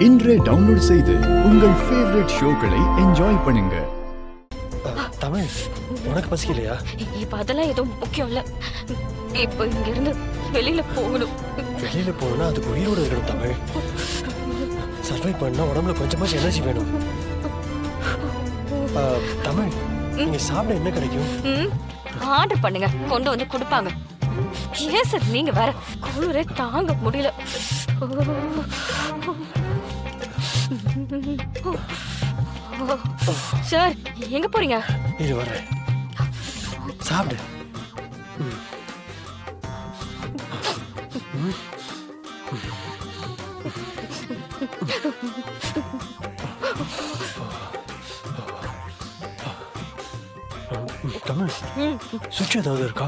இன்றே டவுன்லோட் செய்து உங்கள் ஃபேவரட் ஷோக்களை என்ஜாய் பண்ணுங்க. தமிழ், உனக்கு பசிக்கலையா? இப்ப அதெல்லாம் எதுவும் முக்கியம் இல்ல. இப்ப இங்க இருந்து வெளியில போகணும். வெளியில போனா அதுக்கு உயிரோடு இருக்கணும் தமிழ். சர்வை பண்ணா உடம்புல கொஞ்சமாச்சு எனர்ஜி வேணும். தமிழ், நீங்க சாப்பிட என்ன கிடைக்கும்? ஆர்டர் பண்ணுங்க, கொண்டு வந்து கொடுப்பாங்க. ஏன் சார் நீங்க வேற, குளிரே தாங்க முடியல. சார் எங்க போறீங்க? இது வரேன், சாப்பிடு. தமிழ், சுவிட்ச் ஏதாவது இருக்கா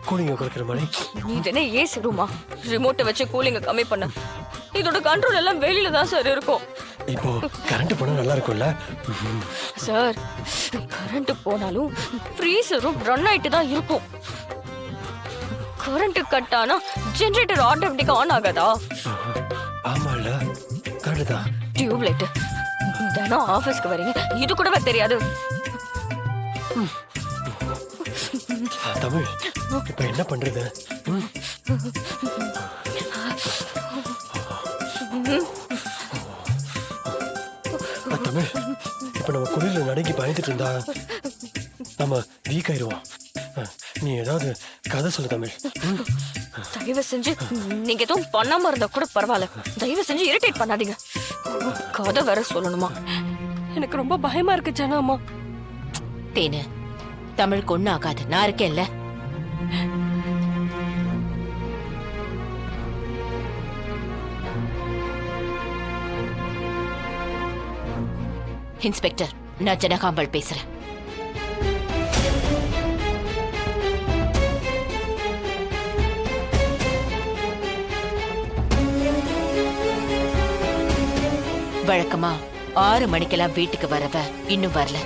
கூலிங்க குறைக்கிற மாதிரி? நீ தானே ஏசி ரூமா, ரிமோட்டை வச்சு கூலிங்க கம்மி பண்ண. இதோட கண்ட்ரோல் எல்லாம் வெளியில தான் சார் இருக்கும். இப்போ கரண்ட் போனா நல்லா இருக்கும்ல சார்? கரண்ட் போனாலும் ஃப்ரீசரும் ரன் ஆயிட்டு தான் இருக்கும். கரண்ட் கட் ஆனா ஜெனரேட்டர் ஆட்டோமேட்டிக்கா ஆன் ஆகாதா? ஆமால, கரெக்ட் தான். டியூப் லைட் தினம் ஆபீஸ்க்கு வரீங்க, இது கூடவே தெரியாது? தமிழ், இப்ப என்ன பண்றது? தமிழ், இப்ப நம்ம குளிர்ல நடுங்கி பயந்துட்டு இருந்தா நம்ம வீக் ஆயிடுவோம். நீ ஏதாவது கதை சொல்லு தமிழ். தயவு செஞ்சு நீங்க எதுவும் பண்ணாம இருந்தா கூட பரவாயில்ல, தயவு செஞ்சு இரிட்டேட் பண்ணாதீங்க. கதை வேற சொல்லணுமா? எனக்கு ரொம்ப பயமா இருக்கு ஜனாமா. தேனு, தமிழுக்கு ஒண்ணு ஆகாது, நான் இருக்கேன்ல. இன்ஸ்பெக்டர், நான் ஜனகாம்பாள் பேசுறேன். வழக்கமா 6 மணிக்கெல்லாம் வீட்டுக்கு வரவ இன்னும் வரல.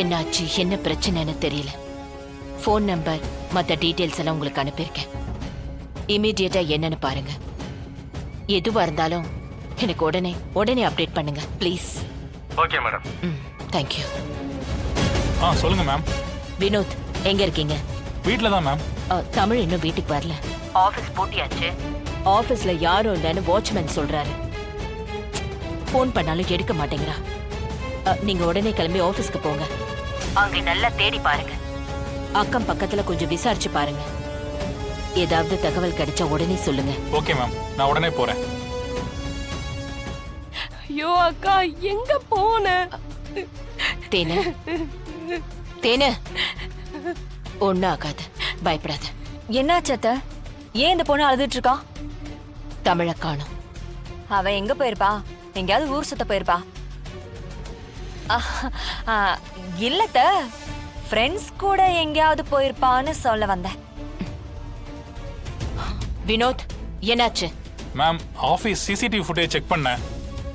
என்னாச்சு, என்ன பிரச்சனைன்னு தெரியல. போன் நம்பர், மத்த டீடைல்ஸ் எல்லாம் உங்களுக்கு அனுப்பியிருக்கேன். இமீடியட்டா என்னன்னு பாருங்க. எதுவா இருந்தாலும் எனக்கு உடனே அப்டேட் பண்ணுங்க ப்ளீஸ். Okay madam. தேங்க்யூ. சொல்லுங்க மேம். வினோத், எங்க இருக்கீங்க? வீட்ல தான் மேம். தமிழ் இன்னும் வீட்டுக்கு வரல. ஆபீஸ் பூட்டியாச்சு. ஆபீஸ்ல யாரும் இல்லைன்னு வாட்ச்மேன் சொல்றாரு. போன் பண்ணாலும் எடுக்க மாட்டேங்கிறா. நீங்க உடனே கிளம்பி ஆபீஸ்க்கு போங்க. அங்க நல்லா தேடி பாருங்க. அக்கம் பக்கத்துல கொஞ்சம் விசாரிச்சு பாருங்க. ஏதாவது தகவல் கிடைச்சா உடனே சொல்லுங்க. ஓகே மேம், நான் உடனே போறேன். ஐயோ அக்கா, எங்க போன? தேனு, தேனு, ஒண்ணும் ஆகாது, பயப்படாத. என்னாச்சு அத்தை? ஏன் இந்த பொண்ணு அழுதுட்டு இருக்கா? தமிழை காணோம். அவ எங்க போயிருப்பா? எங்கேயாவது ஊர் சுத்த போயிருப்பா. இல்லத்த, ஃப்ரெண்ட்ஸ் கூட எங்கேயாவது போயிருப்பான்னு சொல்ல வந்தேன். வினோத், என்னாச்சு? Ma'am, office CCTV footage check பண்ணேன்.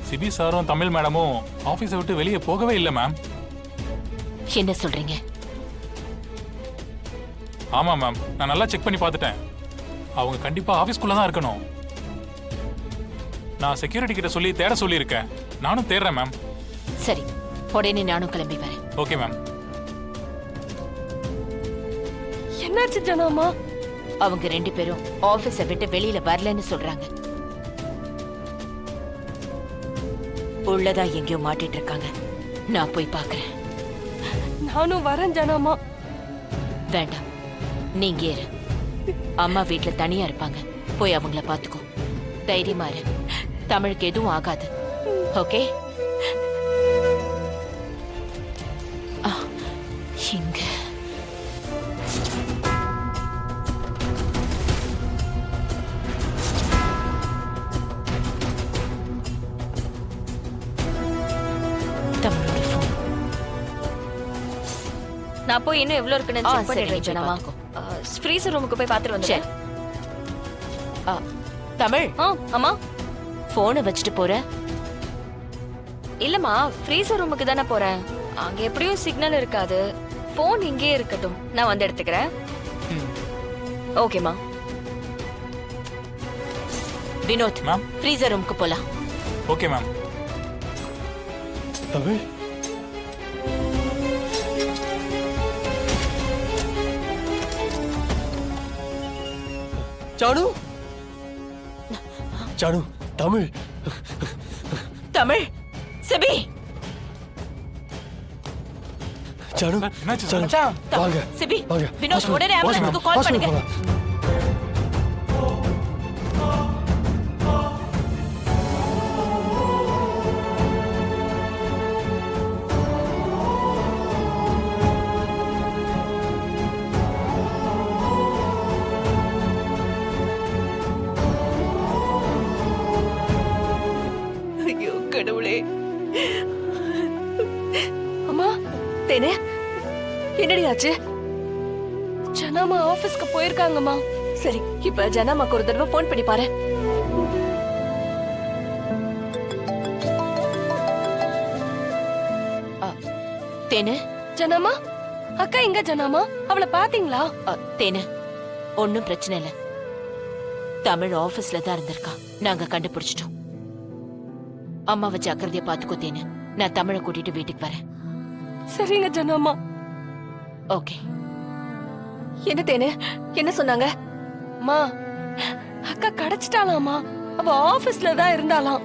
சிபி சாரும் தமிழ் மேடமும் ஆபீஸை விட்டு வெளியே போகவே இல்லை மேம். என்ன சொல்றீங்க? ஆமா மேம், நான் நல்லா செக் பண்ணி பார்த்துட்டேன். அவங்க கண்டிப்பா ஆபீஸ்க்குள்ள தான் இருக்கணும். நான் செக்யூரிட்டி கிட்ட சொல்லி தேட சொல்லியிருக்கேன். நானும் தேடுறேன் மேம். சரி, உடனே நானும் கிளம்பி வரேன். Okay ma'am. என்னாச்சு ஜனாமா? அவங்க 2 பேரும் ஆபீஸை விட்டு வெளியில வரலன்னு சொல்றாங்க. உள்ளதா எங்கேயோ மாட்டிட்டு இருக்காங்க. நான் போய் பாக்குறேன். நானும் வரேன் ஜனாமா. வேண்டாம், நீங்க ஏறு. அம்மா வீட்டுல தனியா இருப்பாங்க, போய் அவங்கள பாத்துக்கோ. தைரியமா இரு, தமிழுக்கு எதுவும் ஆகாது. ஓகே? இங்க தமிழோட போன். நான் போய் இன்னும் எவ்வளவு இருக்குன்னு செக் பண்ணிடுறேன் ஜனாமா. ஃப்ரீசர் ரூமுக்கு போய் பாத்துட்டு வந்துடுறேன். தமிழ், அம்மா, போனை வச்சுட்டு போற? இல்லம்மா, ஃப்ரீசர் ரூமுக்கு தானே போறேன். அங்க எப்படியும் சிக்னல் இருக்காது. போன் இங்கே இருக்கட்டும், நான் வந்து எடுத்துக்கிறேன். ஓகேமா. வினோத், மேம், ஃப்ரீசர் ரூமுக்கு போலாம். Okay ma'am. தமிழ் ஜானு ஜானு தமிழ் தமிழ் சிபி ஜானு என்னாச்சு ஜானு மச்சான்? வாங்க சிபி வாங்க வினோத் hospital, உடனே ஆம்புலன்ஸ்க்கு கால் hospital பண்ணுங்க. போங்க. ஐயோ கடவுளே. அம்மா தேனே என்னடி ஆச்சு? ஜனாமா ஆபீஸ்க்கு போயிருக்காங்கம்மா. சரி இப்ப ஜனாமாக்கு ஒரு தடவை ஃபோன் பண்ணி பாரு. தேனு ஜனாமா அக்கா எங்க ஜனாமா? அவளை பாத்தீங்களா? தேனு ஒன்னும் பிரச்சனை இல்ல. தமிழ் ஆபீஸ்ல தான் இருந்திருக்கா. நாங்க கண்டுபிடிச்சிட்டோம். அம்மாவை ஜாக்கிரதையா பாத்துக்கோ தேனு. நான் தமிழை கூட்டிட்டு வீட்டுக்கு வரேன். சரிங்க ஜனாமா. ஓகே. என்ன தேனு என்ன சொன்னாங்க? அம்மா அக்கா கிடைச்சிட்டாளாமா. அவ ஆபீஸ்ல தான் இருந்தாளாம்.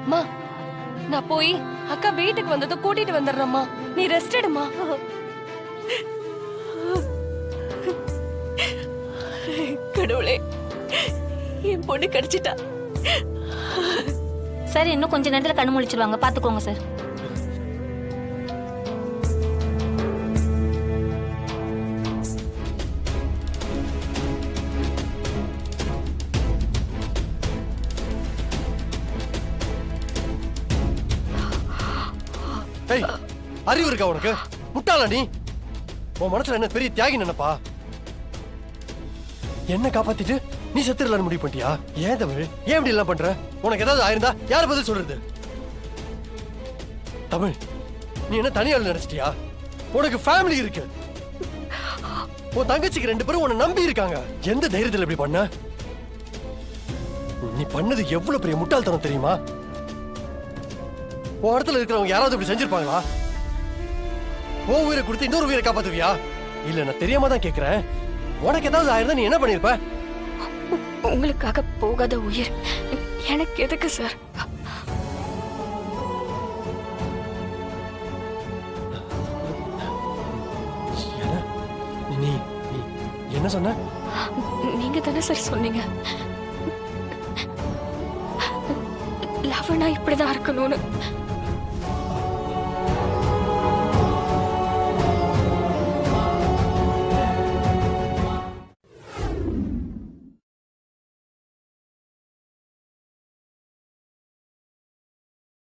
அம்மா நான் போய் அக்கா வீட்டுக்கு வந்ததை கூட்டிட்டு வந்துடுறேம்மா. நீ ரெஸ்ட் எடுமா. கடவுளே என் பொண்ணு கிடைச்சிட்டா. சார் இன்னும் கொஞ்ச நேரத்துல கண்ணு முழிச்சிருவாங்க, பாத்துக்கோங்க சார். ஏய் அறிவு இருக்கா உனக்கு? முட்டாளா நீ? உன் மனசுல என்ன பெரிய தியாகி நினைப்பா? என்ன காப்பாத்திட்டு நீ செத்துடலான்னு முடிவு பண்ணிட்டியா? ஏன் தமிழ் ஏன் இப்படி எல்லாம் பண்ற? உனக்கு ஏதாவது ஆயிருந்தா யார பதில் சொல்றது? தமிழ் நீ என்ன தனியாள் நினைச்சிட்டியா? உனக்கு ஃபேமிலி இருக்கு. உன் தங்கச்சிக்கு 2 பேரும் உன்னை நம்பி இருக்காங்க. எந்த தைரியத்துல இப்படி பண்ண? நீ பண்ணது எவ்வளவு பெரிய முட்டாள்தனம் தெரியுமா? உன் இடத்துல இருக்கிறவங்க யாராவது இப்படி செஞ்சிருப்பாங்களா? உன் உயிரை கொடுத்து இன்னொரு உயிரை காப்பாத்துவியா? இல்ல நான் தெரியாம தான் கேக்குறேன். உனக்கு ஏதாவது ஆயிருந்தா நீ என்ன பண்ணிருப்ப? உங்களுக்காக போகாத உயிர் எனக்கு எதுக்கு சார்? நீ நீ என்ன சொன்ன? நீங்க தானே சார் சொன்னீங்க லவ்னா இப்படிதான் இருக்கணும்னு.